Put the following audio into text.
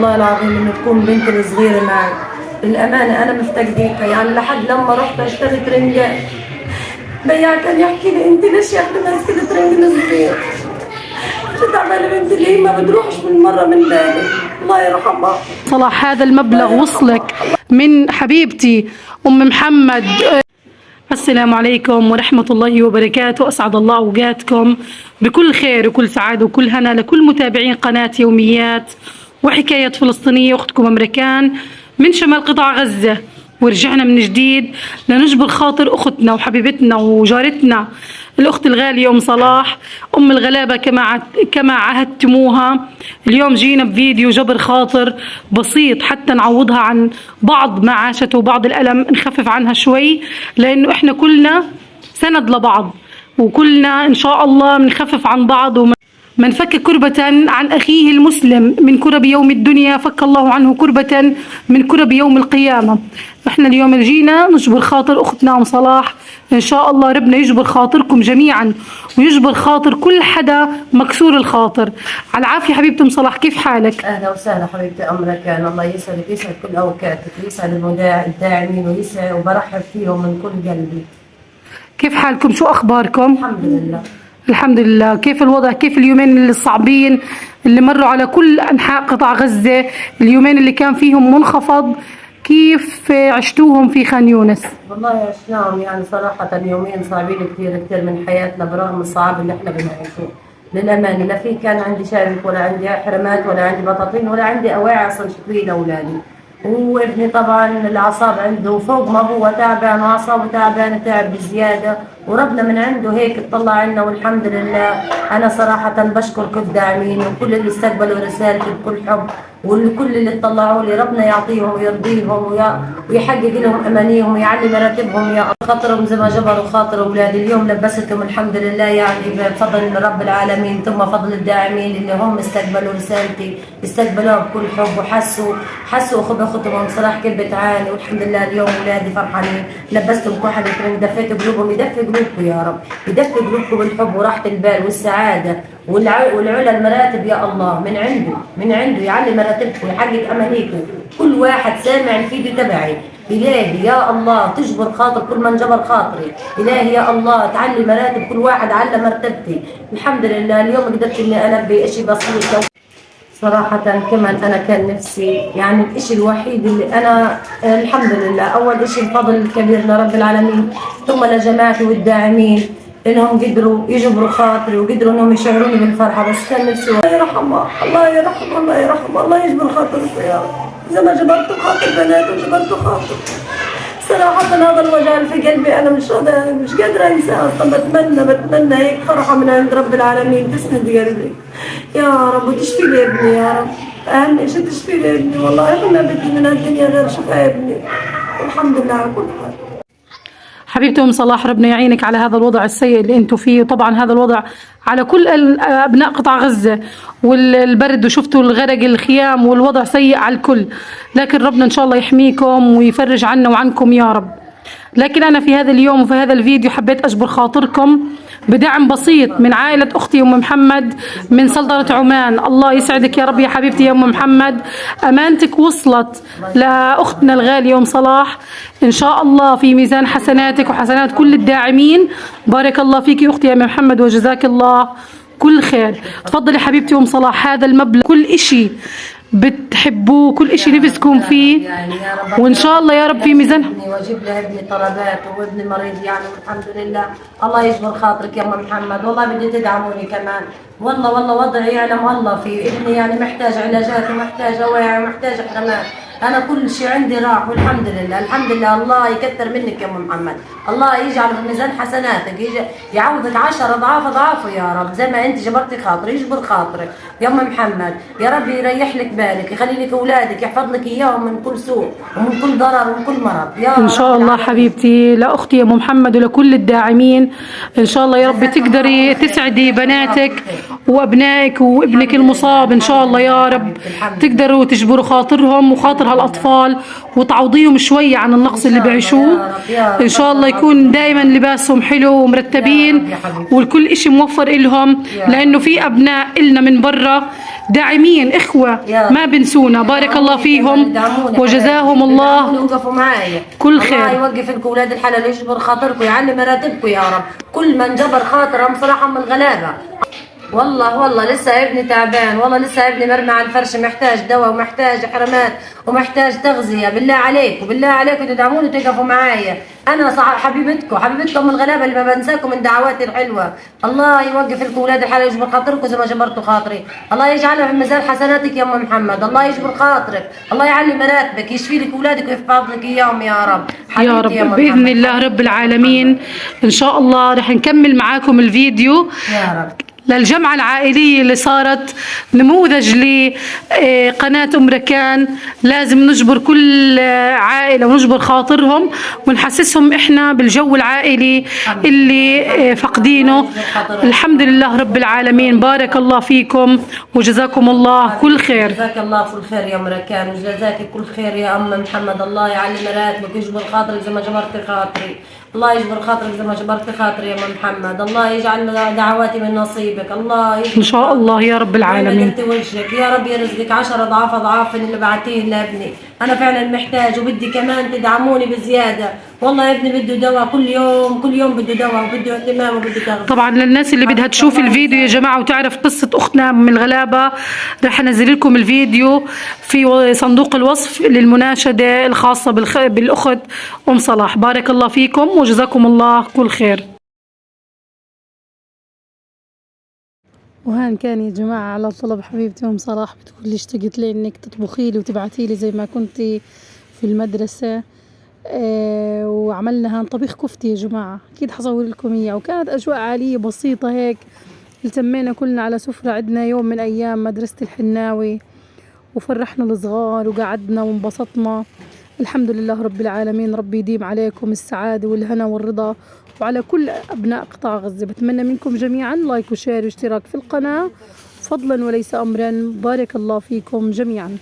والله العظيم انه تكون بنتي الصغيره معي. للامانه انا مفتقديتها، يعني لحد لما رحت اشتري ترنجات بياع كان يحكي لي انت ليش يا اخي ماسكه ترنج صغير؟ كنت تعبانه بنتي اللي هي ما بتروحش من مره من بالي، الله يرحمها. صلاح هذا المبلغ وصلك من حبيبتي أم محمد. السلام عليكم ورحمة الله وبركاته. أسعد الله أوقاتكم بكل خير وكل سعادة وكل هنا لكل متابعين قناة يوميات وحكايات فلسطينية. أختكم أمريكان من شمال قطاع غزة، ورجعنا من جديد لنجبر خاطر أختنا وحبيبتنا وجارتنا الأخت الغالية أم صلاح أم الغلابة كما عهدتموها. اليوم جينا بفيديو جبر خاطر بسيط حتى نعوضها عن بعض ما عاشته وبعض الألم، نخفف عنها شوي، لأنه إحنا كلنا سند لبعض وكلنا إن شاء الله بنخفف عن بعض. من فك كربة عن أخيه المسلم من كرب يوم الدنيا فك الله عنه كربة من كرب يوم القيامة. احنا اليوم جينا نجبر خاطر أختنا أم صلاح، إن شاء الله ربنا يجبر خاطركم جميعا ويجبر خاطر كل حدا مكسور الخاطر. على العافية حبيبتي أم صلاح، كيف حالك؟ اهلا وسهلا حبيبتي امريكان، الله يسعدك، يسعد كل اوقاتك، يسعد الداعمين ويسعد وبرحب فيهم من كل قلبي. كيف حالكم؟ شو أخباركم؟ الحمد لله. الحمد لله. كيف الوضع؟ كيف اليومين الصعبين اللي مروا على كل أنحاء قطاع غزة، اليومين اللي كان فيهم منخفض، كيف عشتوهم في خان يونس؟ والله عشناهم يعني صراحة يومين صعبين كثير كثير من حياتنا برغم الصعاب اللي احنا بنعيشه. للأمانة لا في كان عندي شابك ولا عندي حرمات ولا عندي بطاطين ولا عندي أواعي أصلا شتوي لأولادي. وابني طبعا الأعصاب عنده فوق ما هو تعبان وأعصابه تعبانة تعب بزيادة، وربنا من عنده هيك اطلع عنا والحمد لله. أنا صراحة بشكر كل الداعمين وكل اللي استقبلوا رسالتي بكل حب، والكل اللي اطلعوا لي ربنا يعطيهم ويرضيهم ويحقق لهم امانيهم ويعلي مراتبهم يا خاطرهم زي ما جبروا خاطر اولادي. اليوم لبستهم الحمد لله يعني بفضل رب العالمين ثم فضل الداعمين اللي هم استقبلوا رسالتي، استقبلوها بكل حب وحسوا اختهم صراحه كيف بتعاني، والحمد لله اليوم اولادي فرحانين. لبستهم كحل كريم، دفيت قلوبهم، يدفي قلوبكم يا رب، يدفي قلوبكم بالحب وراحه البال والسعاده والعلا المراتب يا الله من عنده يعلي مراتبكم ويحقق امانيكم. كل واحد سامع الفيديو تبعي إلهي يا الله تجبر خاطر كل من جبر خاطري، إلهي يا الله تعلي مراتب كل واحد على مرتبتي. الحمد لله اليوم قدرت إني ألبي إشي بسيط. صراحة كمان أنا كان نفسي يعني الإشي الوحيد اللي أنا الحمد لله أول إشي الفضل الكبير لرب العالمين ثم لجماعتي والداعمين انهم قدروا يجبروا خاطري وقدروا انهم يشعروني بالفرحه. بس كان نفسي الله يرحمها الله يرحمها الله يرحمها الله يجبر خاطركم يا رب زي ما جبرتوا خاطر بنات وجبرتوا خاطر. صراحه هذا الوجع في قلبي انا مش قادره انساه اصلا. بتمنى هيك فرحه من عند رب العالمين تسند قلبي يا رب وتشفي لي ابني يا رب. اهم شيء تشفي لي ابني، والله ما بدي من الدنيا غير شفاء ابني والحمد لله على كل حال. حبيبتي أم صلاح ربنا يعينك على هذا الوضع السيء اللي انتم فيه، وطبعا هذا الوضع على كل أبناء قطاع غزة والبرد، وشفتوا الغرق الخيام والوضع سيء على الكل، لكن ربنا إن شاء الله يحميكم ويفرج عنا وعنكم يا رب. لكن أنا في هذا اليوم وفي هذا الفيديو حبيت أجبر خاطركم بدعم بسيط من عائلة أختي أم محمد من سلطنة عمان. الله يسعدك يا رب يا حبيبتي يا أم محمد، أمانتك وصلت لأختنا الغالية أم صلاح، إن شاء الله في ميزان حسناتك وحسنات كل الداعمين. بارك الله فيك يا أختي يا أم محمد وجزاك الله كل خير. تفضلي حبيبتي أم صلاح، هذا المبلغ كل إشي بتحبوه كل إشي نفسكم فيه وإن شاء الله يا رب في ميزان. واجيب له ابني طلبات وابني مريض يعني والحمد لله. الله يجبر خاطرك يا ام محمد، والله بدي تدعموني كمان. والله وضعي يعلم الله فيه، ابني يعني محتاج علاجات ومحتاج أواعي ومحتاج حرمات. انا كل شيء عندي راح والحمد لله الحمد لله. الله يكثر منك يا ام محمد، الله يجعل في ميزان حسناتك، يعوضك 10 اضعاف اضعافه يا رب. زي ما انت جبرتي خاطري يجبر خاطرك يا ام محمد، يا رب يريح لك بالك، يخلي لك اولادك، يحفظ لك اياهم من كل سوء ومن كل ضرر ومن كل مرض يا ان شاء الله. حبيبتي لاختي يا ام محمد ولكل الداعمين ان شاء الله يا رب تقدري تسعدي بناتك وابنائك وابنك المصاب ان شاء الله يا رب، تقدروا تجبروا خاطرهم وخاطر هالاطفال وتعوضيهم شويه عن النقص اللي بيعيشوه. ان شاء الله يكون دائما لباسهم حلو ومرتبين والكل اشي موفر إلهم، لانه في ابناء إلنا من برا داعمين إخوة يا ما بنسونا. بارك الله فيهم وجزاهم الله وقفوا معايا كل خير. الله يوقف لكم اولاد الحلال، يجبر خاطركم، يعلي مراتبكم يا رب. كل من جبر خاطرهم صراحه من الغلابه. والله لسه ابني تعبان، والله لسه ابني مرمي على الفرش، محتاج دواء ومحتاج حرمات ومحتاج تغذيه. بالله عليكم تدعموني وتقفوا معايا. انا حبيبتكم من الغلابه اللي ما بنساكم من دعواتي الحلوه. الله يوقف لكم اولاد الحلال، يجبر خاطركم زي ما جبرتوا خاطري. الله يجعلها في ميزان حسناتك يا ام محمد. الله يجبر خاطرك، الله يعلي مراتبك، يشفي لك اولادك ويحفظ لك اياهم يا رب. يا رب باذن الله رب العالمين. ان شاء الله رح نكمل معاكم الفيديو يا رب للجمعة العائلية اللي صارت نموذج لقناة أم ركان. لازم نجبر كل عائلة ونجبر خاطرهم ونحسسهم إحنا بالجو العائلي اللي فقدينه. الحمد لله رب العالمين. بارك الله فيكم وجزاكم الله كل خير. جزاك الله كل خير يا أم ركان، وجزاك كل خير يا أم محمد. الله يعلي مراتبك ويجبر خاطرك زي ما جبرت خاطري. الله يجبر خاطرك زي ما جبرت خاطري يا أم محمد. الله يجعل دعواتي من نصيبك. الله إن شاء الله يا رب العالمين. وجهك يا رب يرزقك 10 أضعاف اللي بعتيه لابني. أنا فعلا محتاج وبدي كمان تدعموني بزيادة. والله ابني بده دواء كل يوم بده دواء وبده اهتمام وبده تغذية. طبعا للناس اللي بدها تشوف الفيديو يا جماعة وتعرف قصة أختنا من الغلابة، رح أنزل لكم الفيديو في صندوق الوصف للمناشدة الخاصة بالأخت أم صلاح. بارك الله فيكم وجزاكم الله كل خير. وهان كان يا جماعة على طلب حبيبتي أم صلاح، بتقول لي اشتقت لي إنك تطبخي لي وتبعتي لي زي ما كنتي في المدرسة. وعملنا هان طبيخ كفتي يا جماعة، أكيد حصور لكم إياه. وكانت أجواء عائلية بسيطة هيك، التمينا كلنا على سفرة عندنا يوم من أيام مدرسة الحناوي، وفرحنا الصغار وقعدنا وانبسطنا. الحمد لله رب العالمين. ربي يديم عليكم السعادة والهنا والرضا وعلى كل أبناء قطاع غزة. بتمنى منكم جميعا لايك وشير واشتراك في القناة فضلا وليس أمرا. بارك الله فيكم جميعا.